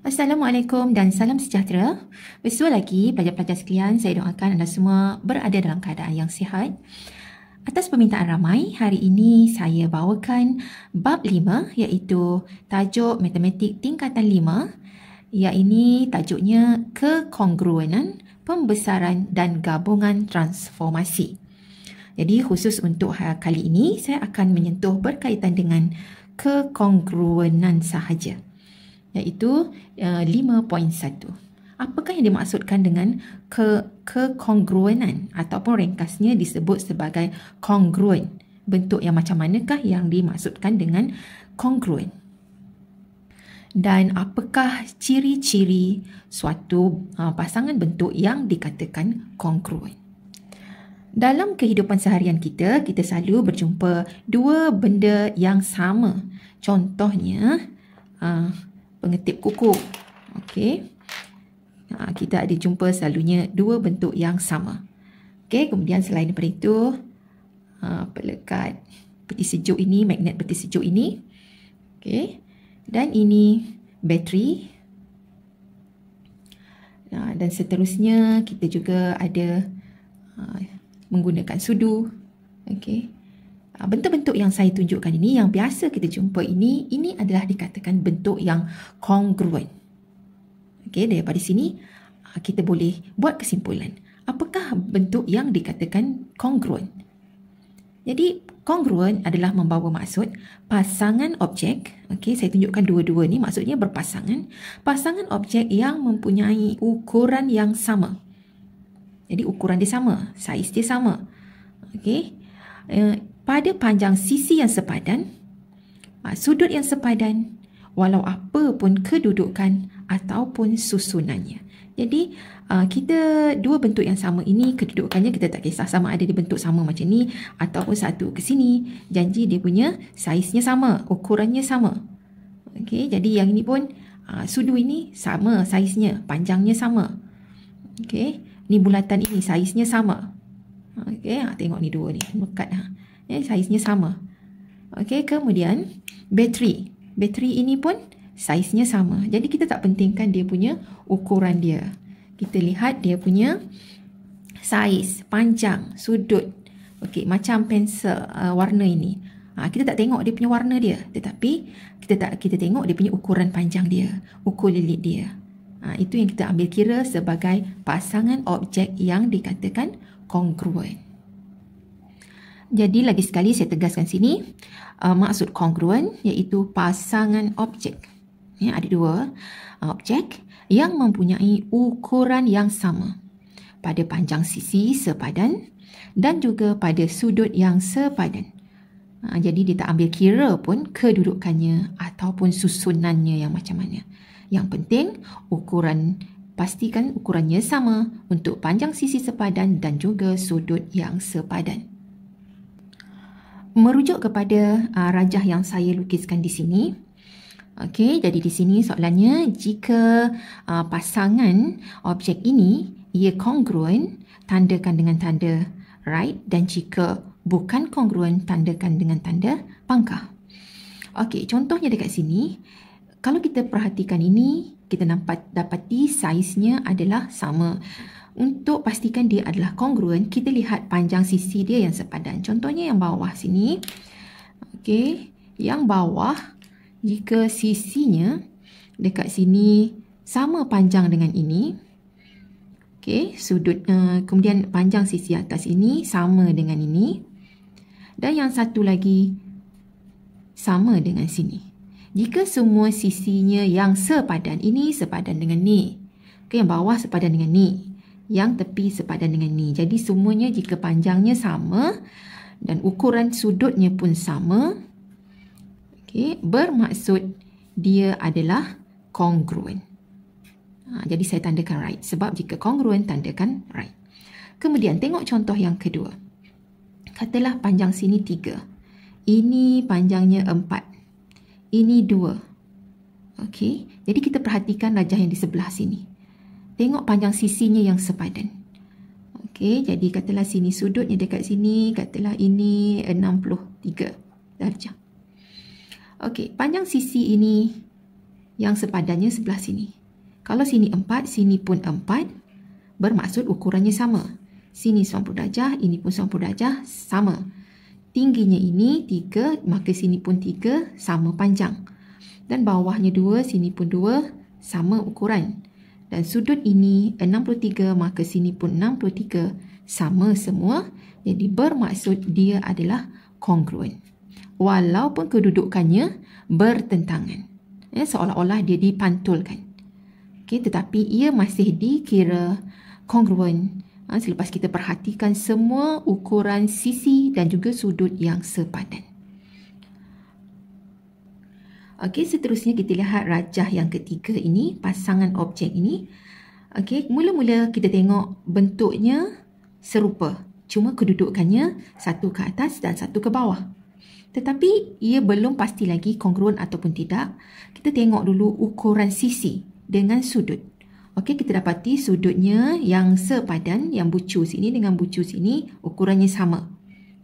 Assalamualaikum dan salam sejahtera. Bersua lagi pelajar-pelajar sekalian, saya doakan anda semua berada dalam keadaan yang sihat. Atas permintaan ramai, hari ini saya bawakan bab 5 iaitu tajuk matematik tingkatan 5. Ini tajuknya kekongruenan, pembesaran dan gabungan transformasi. Jadi khusus untuk kali ini saya akan menyentuh berkaitan dengan kekongruenan sahaja, iaitu 5.1. Apakah yang dimaksudkan dengan kekongruenan ataupun ringkasnya disebut sebagai kongruen? Bentuk yang macam manakah yang dimaksudkan dengan kongruen? Dan apakah ciri-ciri suatu pasangan bentuk yang dikatakan kongruen? Dalam kehidupan seharian kita selalu berjumpa dua benda yang sama. Contohnya, pengetip kuku. Okey. Kita ada jumpa selalunya dua bentuk yang sama. Okey, kemudian selain daripada itu, pelekat peti sejuk ini, magnet peti sejuk ini. Okey. Dan ini bateri. Dan seterusnya kita juga ada menggunakan sudu. Okey. Bentuk-bentuk yang saya tunjukkan ini, yang biasa kita jumpa ini adalah dikatakan bentuk yang kongruen. Okey, daripada sini kita boleh buat kesimpulan. Apakah bentuk yang dikatakan kongruen? Jadi, kongruen adalah membawa maksud pasangan objek. Okey, saya tunjukkan dua-dua ni maksudnya berpasangan. Pasangan objek yang mempunyai ukuran yang sama. Jadi, ukuran dia sama, saiz dia sama. Okey. Pada panjang sisi yang sepadan, sudut yang sepadan, walau apa pun kedudukan ataupun susunannya. Jadi, kita dua bentuk yang sama ini, kedudukannya kita tak kisah sama ada di bentuk sama macam ni ataupun satu ke sini. Janji dia punya saiznya sama, ukurannya sama. Okey, jadi yang ini pun sudu ini sama saiznya, panjangnya sama. Okey, ni bulatan ini saiznya sama. Okey, tengok ni dua ni, mekat saiznya sama. Okey, kemudian bateri. Bateri ini pun saiznya sama. Jadi kita tak pentingkan dia punya ukuran dia. Kita lihat dia punya saiz, panjang, sudut. Okey, macam pensel warna ini. Kita tak tengok dia punya warna dia, tetapi kita tengok dia punya ukuran panjang dia, ukur lilit dia. Itu yang kita ambil kira sebagai pasangan objek yang dikatakan kongruen. Jadi lagi sekali saya tegaskan sini, maksud kongruen iaitu pasangan objek. Ada dua objek yang mempunyai ukuran yang sama pada panjang sisi sepadan dan juga pada sudut yang sepadan. Jadi dia tak ambil kira pun kedudukannya ataupun susunannya yang macam mana. Yang penting pastikan ukurannya sama untuk panjang sisi sepadan dan juga sudut yang sepadan. Merujuk kepada rajah yang saya lukiskan di sini. Okey, jadi di sini soalannya, jika pasangan objek ini ia kongruen, tandakan dengan tanda right, dan jika bukan kongruen, tandakan dengan tanda pangkah. Okey, contohnya dekat sini, kalau kita perhatikan ini, kita dapati saiznya adalah sama. Untuk pastikan dia adalah kongruen, kita lihat panjang sisi dia yang sepadan. Contohnya yang bawah sini. Okey, yang bawah, jika sisinya dekat sini sama panjang dengan ini, okey, sudut kemudian panjang sisi atas ini sama dengan ini, dan yang satu lagi sama dengan sini. Jika semua sisinya yang sepadan, ini sepadan dengan ni. Okey, yang bawah sepadan dengan ni, yang tepi sepadan dengan ni. Jadi semuanya jika panjangnya sama dan ukuran sudutnya pun sama, okey, bermaksud dia adalah kongruen. Jadi saya tandakan right. Sebab jika kongruen, tandakan right. Kemudian tengok contoh yang kedua. Katalah panjang sini 3. Ini panjangnya 4. Ini 2. Okey. Jadi kita perhatikan rajah yang di sebelah sini. Tengok panjang sisinya yang sepadan. Okey, jadi katalah sini sudutnya dekat sini, katalah ini 63 darjah. Okey, panjang sisi ini yang sepadannya sebelah sini. Kalau sini 4, sini pun 4, bermaksud ukurannya sama. Sini 90 darjah, ini pun 90 darjah, sama. Tingginya ini 3, maka sini pun 3, sama panjang. Dan bawahnya 2, sini pun 2, sama ukuran. Dan sudut ini 63, maka sini pun 63, sama semua. Jadi bermaksud dia adalah kongruen. Walaupun kedudukannya bertentangan. Seolah-olah dia dipantulkan. Tetapi ia masih dikira kongruen selepas kita perhatikan semua ukuran sisi dan juga sudut yang sepadan. Seterusnya kita lihat rajah yang ketiga ini, pasangan objek ini. Mula-mula kita tengok bentuknya serupa, cuma kedudukannya satu ke atas dan satu ke bawah. Tetapi ia belum pasti lagi kongruen ataupun tidak. Kita tengok dulu ukuran sisi dengan sudut. Kita dapati sudutnya yang sepadan, yang bucu sini dengan bucu sini, ukurannya sama.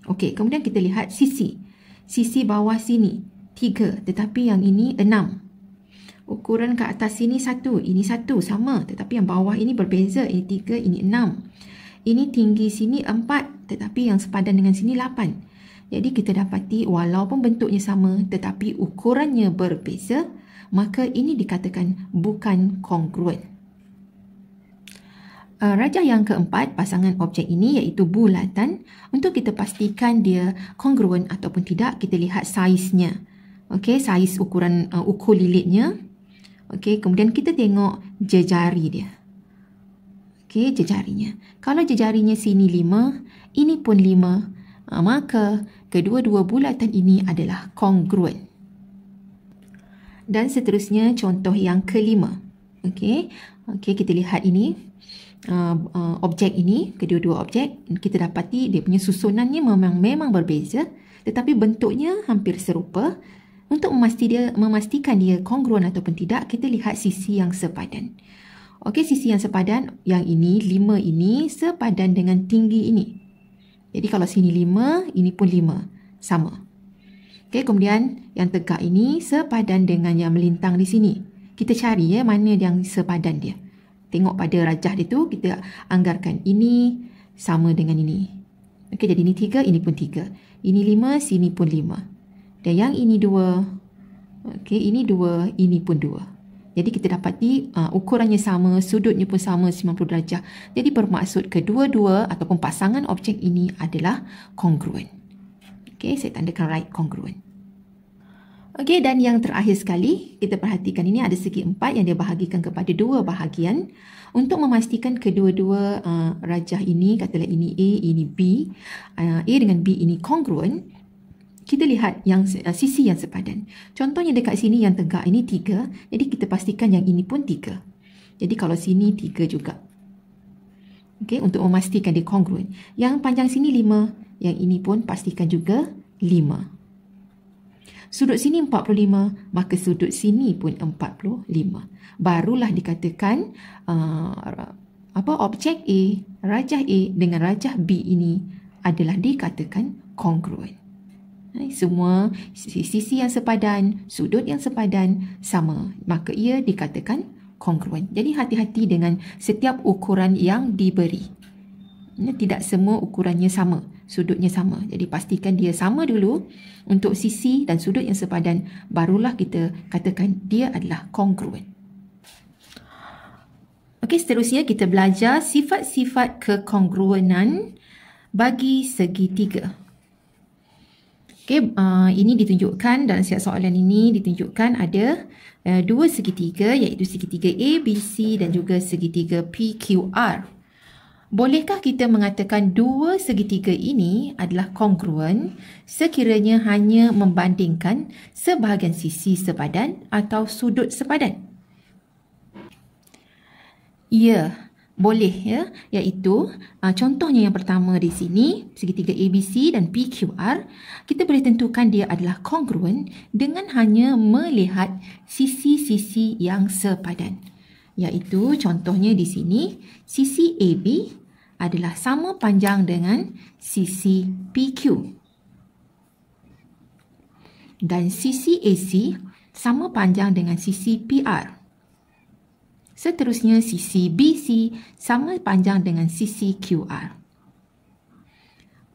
Kemudian kita lihat sisi. Sisi bawah sini 3, tetapi yang ini 6. Ukuran ke atas sini 1, ini 1, sama. Tetapi yang bawah ini berbeza, ini 3, ini 6. Ini tinggi sini 4, tetapi yang sepadan dengan sini 8. Jadi kita dapati walaupun bentuknya sama, tetapi ukurannya berbeza, maka ini dikatakan bukan kongruen. Rajah yang keempat, pasangan objek ini iaitu bulatan. Untuk kita pastikan dia kongruen ataupun tidak, kita lihat saiznya. Saiz ukuran ukur lilitnya. Kemudian kita tengok jejari dia. Jejarinya. Kalau jejarinya sini 5, ini pun 5, maka kedua-dua bulatan ini adalah kongruen. Dan seterusnya contoh yang kelima. Kita lihat ini. Objek ini, kedua-dua objek, kita dapati dia punya susunannya memang berbeza, tetapi bentuknya hampir serupa. Untuk memastikan dia kongruen ataupun tidak, kita lihat sisi yang sepadan. Sisi yang sepadan, yang ini 5 ini sepadan dengan tinggi ini. Jadi kalau sini 5, ini pun 5, sama. Kemudian yang tegak ini sepadan dengan yang melintang di sini. Kita cari mana yang sepadan dia. Tengok pada rajah dia tu, kita anggarkan ini sama dengan ini. Jadi ini 3, ini pun 3. Ini 5, sini pun 5. Dan yang ini 2. Ini 2, ini pun 2. Jadi kita dapati ukurannya sama, sudutnya pun sama 90 darjah. Jadi bermaksud kedua-dua ataupun pasangan objek ini adalah kongruen. Saya tandakan right, kongruen. Dan yang terakhir sekali, kita perhatikan ini ada segi 4 yang dia bahagikan kepada 2 bahagian. Untuk memastikan kedua-dua rajah ini, katalah ini A, ini B, A dengan B ini kongruen, kita lihat yang sisi yang sepadan. Contohnya dekat sini yang tegak ini 3, jadi kita pastikan yang ini pun 3. Jadi kalau sini 3 juga. Untuk memastikan dia kongruen. Yang panjang sini 5, yang ini pun pastikan juga 5. Sudut sini 45, maka sudut sini pun 45. Barulah dikatakan objek A, rajah A dengan rajah B ini adalah dikatakan kongruen. Semua sisi yang sepadan, sudut yang sepadan sama, maka ia dikatakan kongruen. Jadi hati-hati dengan setiap ukuran yang diberi. Tidak semua ukurannya sama, sudutnya sama. Jadi pastikan dia sama dulu untuk sisi dan sudut yang sepadan, barulah kita katakan dia adalah kongruen. Seterusnya kita belajar sifat-sifat kekongruenan bagi segitiga. Ini ditunjukkan dalam siap soalan ini, ditunjukkan ada dua segitiga, iaitu segitiga ABC dan juga segitiga PQR. Bolehkah kita mengatakan dua segitiga ini adalah kongruen sekiranya hanya membandingkan sebahagian sisi sepadan atau sudut sepadan? Ya, boleh ya. Iaitu contohnya yang pertama di sini, segitiga ABC dan PQR, kita boleh tentukan dia adalah kongruen dengan hanya melihat sisi-sisi yang sepadan. Iaitu contohnya di sini, sisi AB adalah sama panjang dengan sisi PQ. Dan sisi AC sama panjang dengan sisi PR. Seterusnya, sisi BC sama panjang dengan sisi QR.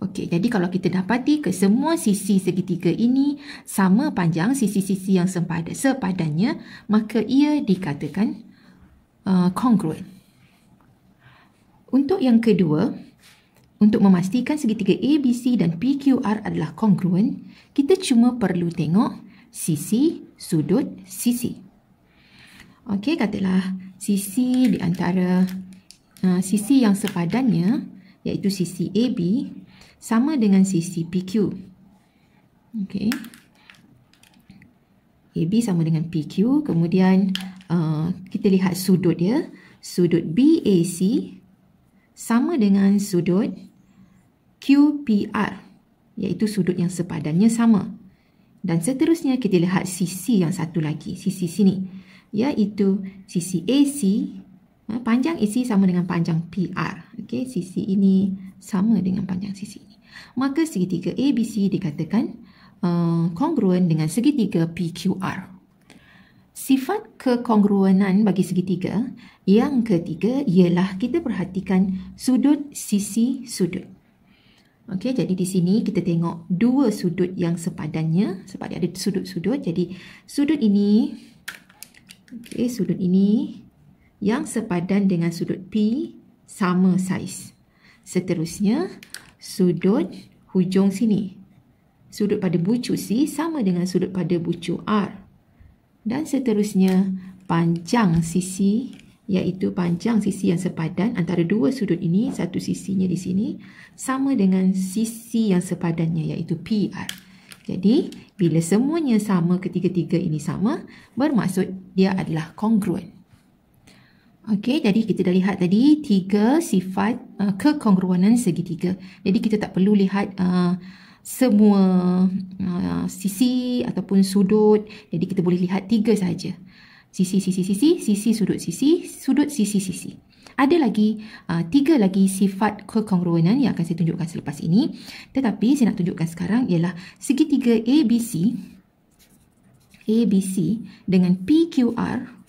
Okey, jadi kalau kita dapati kesemua sisi segitiga ini sama panjang sisi-sisi yang sepadannya, maka ia dikatakan congruent. Untuk yang kedua, untuk memastikan segitiga ABC dan PQR adalah congruent, kita cuma perlu tengok sisi, sudut, sisi. Okey, katalah sisi di antara sisi yang sepadannya, iaitu sisi AB, sama dengan sisi PQ. Okey. AB sama dengan PQ. Kemudian kita lihat sudut dia. Sudut BAC sama dengan sudut QPR, iaitu sudut yang sepadannya sama. Dan seterusnya kita lihat sisi yang satu lagi, sisi sini, iaitu sisi AC. Panjang AC sama dengan panjang PR. Okey, sisi ini sama dengan panjang sisi ini. Maka segitiga ABC dikatakan kongruen dengan segitiga PQR. Sifat kekongruenan bagi segitiga yang ketiga ialah kita perhatikan sudut sisi sudut. Okey, jadi di sini kita tengok dua sudut yang sepadannya sebab dia ada sudut-sudut. Jadi sudut ini, okey, sudut ini yang sepadan dengan sudut P sama saiz. Seterusnya, sudut hujung sini, sudut pada bucu C sama dengan sudut pada bucu R. Dan seterusnya, panjang sisi, iaitu panjang sisi yang sepadan antara dua sudut ini, satu sisinya di sini, sama dengan sisi yang sepadannya, iaitu PR. Jadi, bila semuanya sama, ketiga-tiga ini sama, bermaksud dia adalah congruent. Okey, jadi kita dah lihat tadi tiga sifat kekongruenan segitiga. Jadi kita tak perlu lihat semua sisi ataupun sudut. Jadi kita boleh lihat tiga saja. Sisi, sisi, sisi, sisi, sudut, sisi, sudut, sisi, sisi. Ada lagi tiga lagi sifat kekongruenan yang akan saya tunjukkan selepas ini. Tetapi saya nak tunjukkan sekarang ialah segitiga ABC dengan PQR.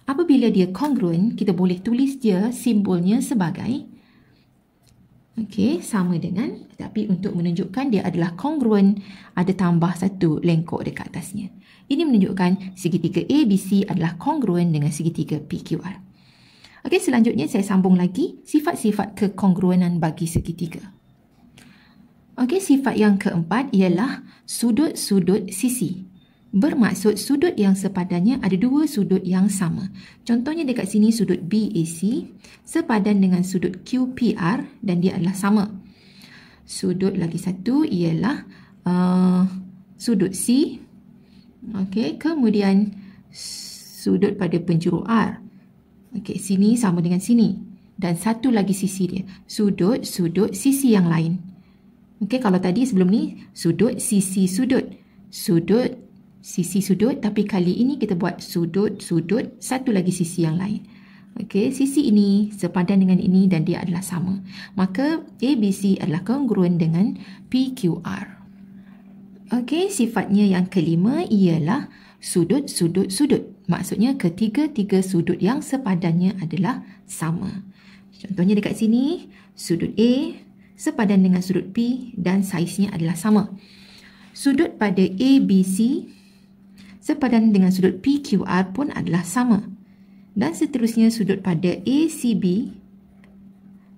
Apabila dia congruent, kita boleh tulis dia simbolnya sebagai sama dengan, tapi untuk menunjukkan dia adalah congruent, ada tambah satu lengkok dekat atasnya. Ini menunjukkan segitiga ABC adalah congruent dengan segitiga PQR. Okey, selanjutnya saya sambung lagi sifat-sifat kekongruenan bagi segitiga. Okey, sifat yang keempat ialah sudut-sudut sisi. Bermaksud sudut yang sepadannya ada dua sudut yang sama. Contohnya dekat sini sudut BAC sepadan dengan sudut QPR dan dia adalah sama. Sudut lagi satu ialah sudut C. Okey, kemudian sudut pada penjuru R. Okey, sini sama dengan sini. Dan satu lagi sisi dia, sudut sisi yang lain. Okey, kalau tadi sebelum ni sudut sisi sudut. Sudut sisi sudut, tapi kali ini kita buat sudut, satu lagi sisi yang lain. Okey, sisi ini sepadan dengan ini dan dia adalah sama. Maka ABC adalah kongruent dengan PQR. Okey, sifatnya yang kelima ialah sudut. Maksudnya ketiga-tiga sudut yang sepadannya adalah sama. Contohnya dekat sini, sudut A sepadan dengan sudut P dan saiznya adalah sama. Sudut pada ABC sepadan dengan sudut PQR pun adalah sama. Dan seterusnya sudut pada ACB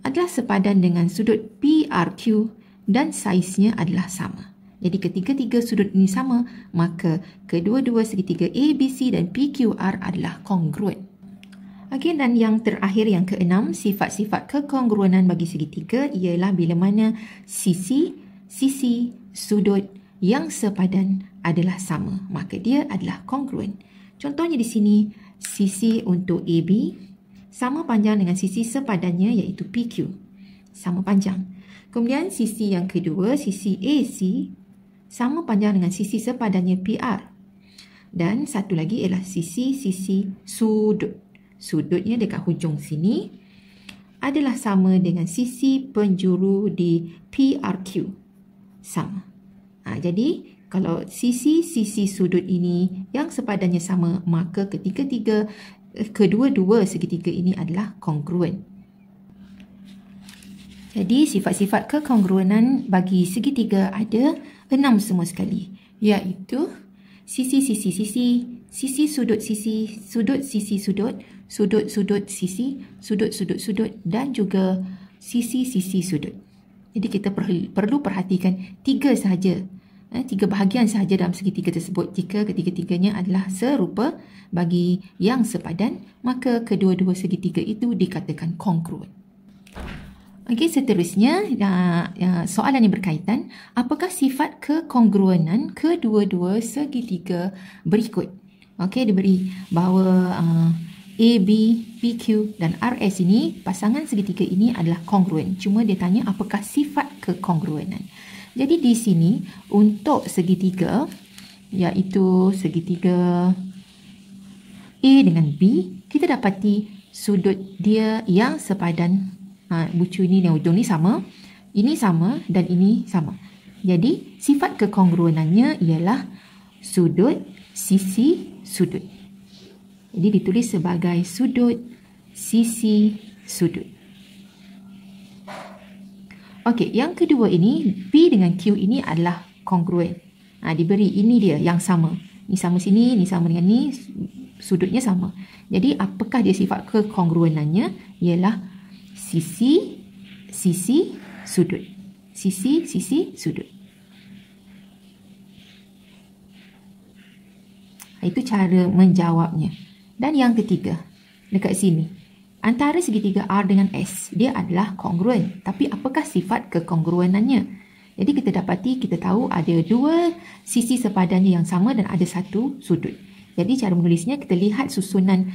adalah sepadan dengan sudut PRQ dan saiznya adalah sama. Jadi ketiga-tiga sudut ini sama, maka kedua-dua segitiga ABC dan PQR adalah congruent. Okey, dan yang terakhir yang keenam, sifat-sifat kekongruenan bagi segitiga ialah bila mana sisi, sudut yang sepadan adalah sama, maka dia adalah congruent. Contohnya di sini, sisi untuk AB sama panjang dengan sisi sepadannya iaitu PQ. Sama panjang. Kemudian sisi yang kedua, sisi AC sama panjang dengan sisi sepadannya PR. Dan satu lagi ialah sisi sudut. Sudutnya dekat hujung sini adalah sama dengan sisi penjuru di PRQ. Sama. Jadi, kalau sisi-sisi sudut ini yang sepadannya sama, maka kedua-dua segitiga ini adalah kongruen. Jadi, sifat-sifat kekongruenan bagi segitiga ada 6 semua sekali, iaitu sisi-sisi-sisi, sisi sudut sisi, sudut-sisi sudut, sudut-sudut sisi, sudut-sudut sudut dan juga sisi-sisi sudut. Jadi kita perlu perhatikan 3 sahaja, 3 bahagian sahaja dalam segitiga tersebut. Jika ketiga-tiganya adalah serupa bagi yang sepadan, maka kedua-dua segitiga itu dikatakan kongruen. Okey, seterusnya soalan yang berkaitan, apakah sifat kekongruenan kedua-dua segitiga berikut? Okey, diberi bahawa AB, PQ dan RS ini, pasangan segitiga ini adalah kongruen. Cuma dia tanya apakah sifat kekongruenan. Jadi di sini untuk segitiga, iaitu segitiga A dengan B, kita dapati sudut dia yang sepadan. Bucu ini dan ujung ni sama, ini sama dan ini sama. Jadi sifat kekongruenannya ialah sudut, sisi, sudut. Jadi ditulis sebagai sudut, sisi, sudut. Okey, yang kedua ini, P dengan Q ini adalah kongruen. Diberi ini dia yang sama. Ni sama sini, ni sama dengan ni, sudutnya sama. Jadi apakah dia sifat kekongruenannya? Ialah sisi, sisi, sudut. Sisi, sisi, sudut. Itu cara menjawabnya. Dan yang ketiga, dekat sini. Antara segitiga R dengan S, dia adalah kongruen. Tapi apakah sifat kekongruenannya? Jadi kita dapati, kita tahu ada 2 sisi sepadannya yang sama dan ada 1 sudut. Jadi cara menulisnya, kita lihat susunan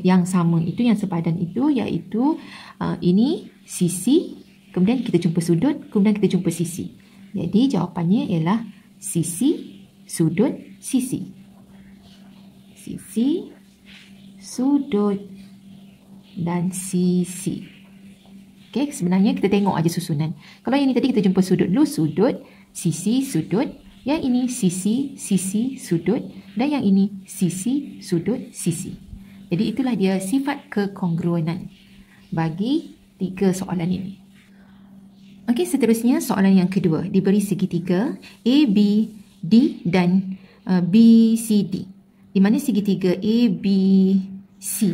yang sama itu, yang sepadan itu, iaitu ini sisi, kemudian kita jumpa sudut, kemudian kita jumpa sisi. Jadi jawapannya ialah sisi, sudut, sisi. Sisi, sudut, dan sisi. Okey, sebenarnya kita tengok aja susunan. Kalau yang ini tadi kita jumpa sudut dulu, sudut, sisi, sudut. Yang ini sisi, sisi, sudut. Dan yang ini sisi, sudut, sisi. Jadi itulah dia sifat kekongruenan bagi 3 soalan ini. Okey, seterusnya soalan yang kedua. Diberi segitiga A, B, D dan B, C, D. Di mana segitiga A, B, C,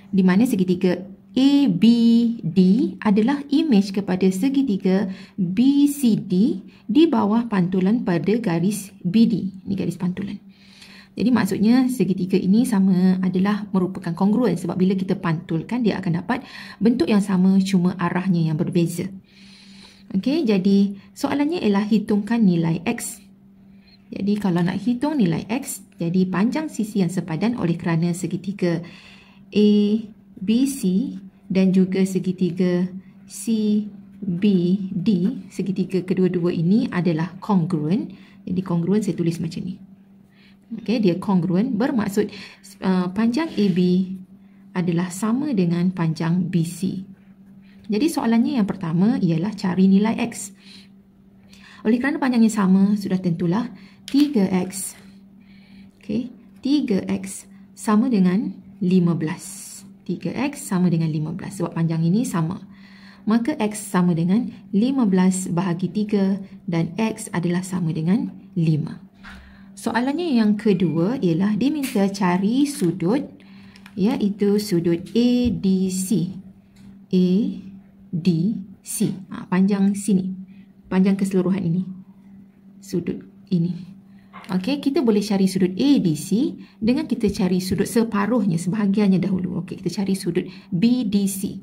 di mana segitiga ABD adalah imej kepada segitiga BCD di bawah pantulan pada garis BD. Ini garis pantulan. Jadi maksudnya segitiga ini sama adalah merupakan kongruen sebab bila kita pantulkan dia akan dapat bentuk yang sama cuma arahnya yang berbeza. Okey, jadi soalannya ialah hitungkan nilai X. Jadi kalau nak hitung nilai X, jadi panjang sisi yang sepadan oleh kerana segitiga ABC dan juga segitiga CBD, segitiga kedua-dua ini adalah kongruen. Jadi kongruen saya tulis macam ni. Okey, dia kongruen bermaksud panjang AB adalah sama dengan panjang BC. Jadi soalannya yang pertama ialah cari nilai X. Oleh kerana panjangnya sama, sudah tentulah 3X. Okey, 3X sama dengan 15. 3X sama dengan 15 sebab panjang ini sama. Maka X sama dengan 15 bahagi 3 dan X adalah sama dengan 5. Soalannya yang kedua ialah diminta cari sudut, iaitu sudut ADC. ADC. Panjang sini. Panjang keseluruhan ini. Sudut ini. Okey, kita boleh cari sudut ADC dengan kita cari sudut separuhnya, sebahagiannya dahulu. Okey, kita cari sudut BDC.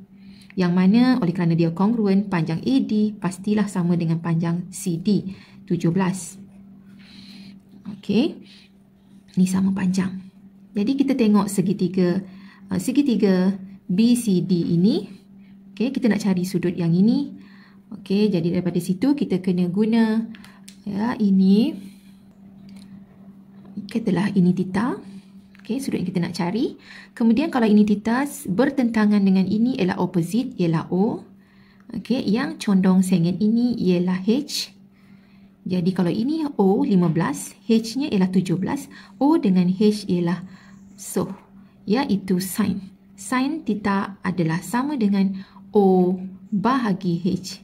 Yang mana oleh kerana dia kongruen, panjang AD pastilah sama dengan panjang CD, 17. Okey, ni sama panjang. Jadi kita tengok segitiga BCD ini. Okey, kita nak cari sudut yang ini. Okey, jadi daripada situ kita kena guna ini. Katalah ini theta. Okey, sudut yang kita nak cari. Kemudian kalau ini theta bertentangan dengan ini ialah opposite, ialah O. Okey, yang condong sengit ini ialah H. Jadi kalau ini O 15, H-nya ialah 17, O dengan H ialah so, iaitu sin. Sin theta adalah sama dengan O bahagi H.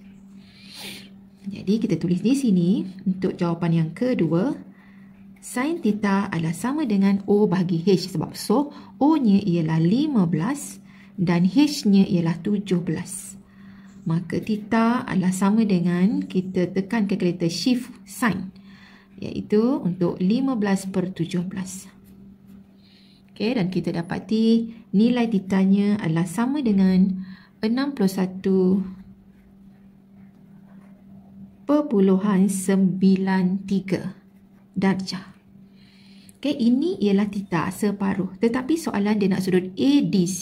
Jadi kita tulis di sini untuk jawapan yang kedua, sin theta adalah sama dengan O bahagi H. Sebab so, O-nya ialah 15 dan H-nya ialah 17. Maka theta adalah sama dengan, kita tekan kalkulator shift sin, iaitu untuk 15/17. Okey, dan kita dapati nilai theta-nya adalah sama dengan 61.93 darjah. Okey, ini ialah theta separuh. Tetapi soalan dia nak sudut ADC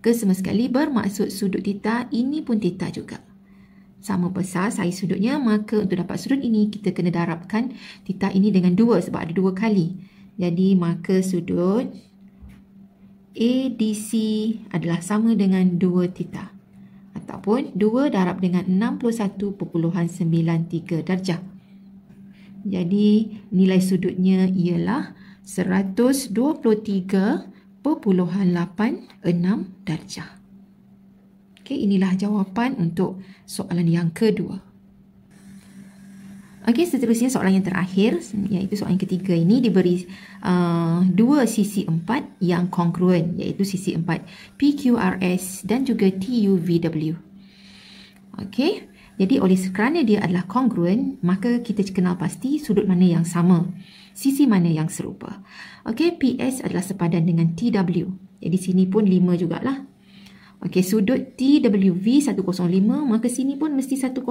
ke sama sekali, bermaksud sudut theta ini pun theta juga. Sama besar saiz sudutnya, maka untuk dapat sudut ini kita kena darabkan theta ini dengan 2 sebab ada 2 kali. Jadi maka sudut ADC adalah sama dengan 2 theta. Ataupun 2 darab dengan 61.93 darjah. Jadi nilai sudutnya ialah 123.86 darjah. Okey, inilah jawapan untuk soalan yang kedua. Okey, seterusnya soalan yang terakhir, iaitu soalan ketiga ini diberi dua sisi 4 yang kongruen, iaitu sisi 4 PQRS dan juga TUVW. Okey, jadi oleh kerana dia adalah kongruen, maka kita kenal pasti sudut mana yang sama, sisi mana yang serupa. Okey, PS adalah sepadan dengan TW. Jadi sini pun 5 jugalah. Okey, sudut TWV 105, maka sini pun mesti 105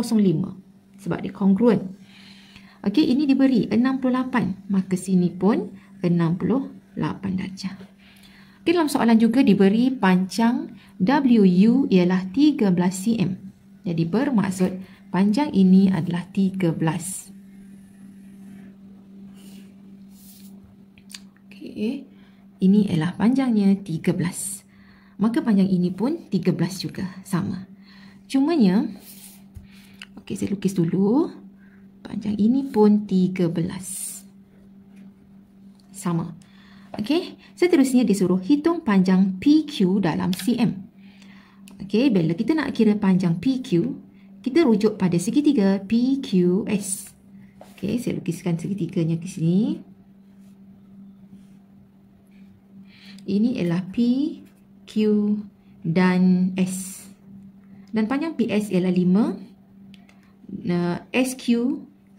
sebab dia kongruen. Okey, ini diberi 68, maka sini pun 68 darjah. Okey, dalam soalan juga diberi panjang WU ialah 13 cm. Jadi bermaksud panjang ini adalah 13. Okey, ini ialah panjangnya 13. Maka panjang ini pun 13 juga, sama. Cumanya, okey, saya lukis dulu. Panjang ini pun 13. Sama. Okey, seterusnya disuruh hitung panjang PQ dalam cm. Okey, bila kita nak kira panjang PQ, kita rujuk pada segitiga PQS. Okey, saya lukiskan segitiganya ke sini. Ini ialah P, Q dan S. Dan panjang PS ialah 5.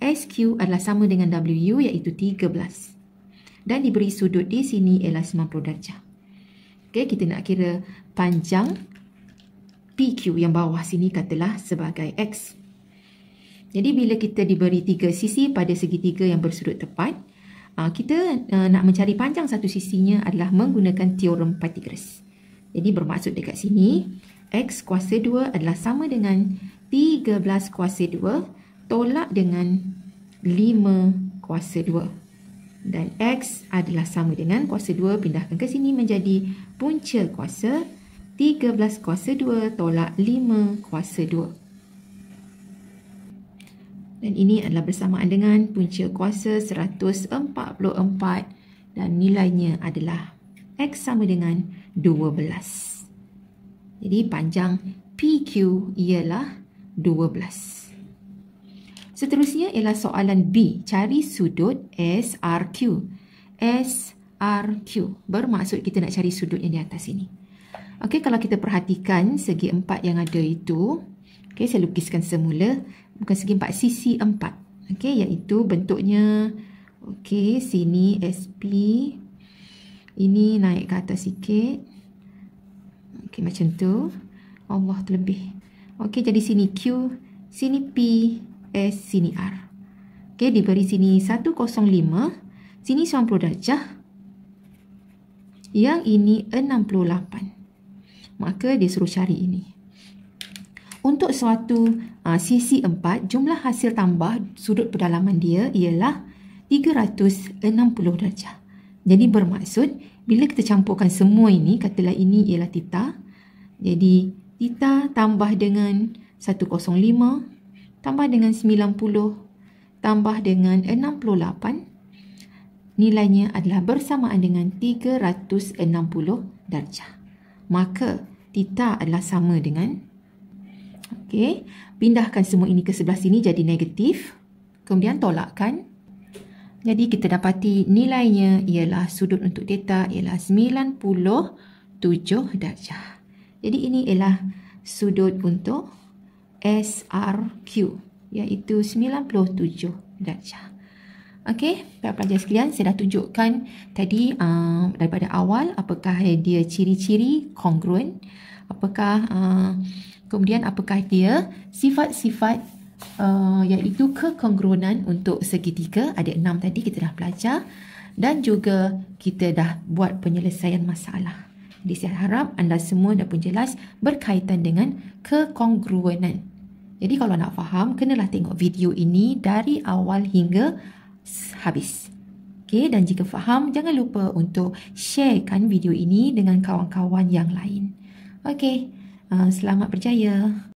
SQ adalah sama dengan WU iaitu 13. Dan diberi sudut di sini ialah 90 darjah. Okey, kita nak kira panjang PQ yang bawah sini katalah sebagai X. Jadi bila kita diberi 3 sisi pada segitiga yang bersudut tepat, kita nak mencari panjang satu sisinya adalah menggunakan teorem Pythagoras. Jadi bermaksud dekat sini, X kuasa 2 adalah sama dengan 13 kuasa 2 tolak dengan 5 kuasa 2. Dan X adalah sama dengan kuasa 2, pindahkan ke sini menjadi punca kuasa 13 kuasa 2 tolak 5 kuasa 2. Dan ini adalah bersamaan dengan punca kuasa 144 dan nilainya adalah X sama dengan 12. Jadi panjang PQ ialah 12. Seterusnya ialah soalan B. Cari sudut SRQ. SRQ bermaksud kita nak cari sudut yang di atas ini. Okey, kalau kita perhatikan segi 4 yang ada itu, okey, saya lukiskan semula, bukan segi 4, sisi 4. Okey, iaitu bentuknya, okey, sini SP, ini naik ke atas sikit. Okey, macam tu. Allah, terlebih. Okey, jadi sini Q, sini P, S, sini R. Okey, diberi sini 105, sini 90 darjah. Yang ini 68. Maka dia suruh cari ini. Untuk suatu sisi 4, jumlah hasil tambah sudut pedalaman dia ialah 360 darjah. Jadi bermaksud Bila kita campurkan semua ini, katalah ini ialah theta. Jadi theta tambah dengan 105 tambah dengan 90 tambah dengan 68, nilainya adalah bersamaan dengan 360 darjah. Maka theta adalah sama dengan, okey, pindahkan semua ini ke sebelah sini jadi negatif. Kemudian tolakkan. Jadi kita dapati nilainya ialah sudut untuk theta ialah 97 darjah. Jadi ini ialah sudut untuk SRQ, iaitu 97 darjah. Okey, para pelajar sekalian, saya dah tunjukkan tadi daripada awal apakah dia ciri-ciri kongruen, apakah kemudian apakah dia sifat-sifat iaitu kekongruenan untuk segitiga. Ada 6 tadi kita dah belajar, dan juga kita dah buat penyelesaian masalah. Jadi saya harap anda semua dah pun jelas berkaitan dengan kekongruenan. Jadi kalau nak faham, kenalah tengok video ini dari awal hingga habis. Okey, dan jika faham, jangan lupa untuk sharekan video ini dengan kawan-kawan yang lain. Okey, selamat berjaya.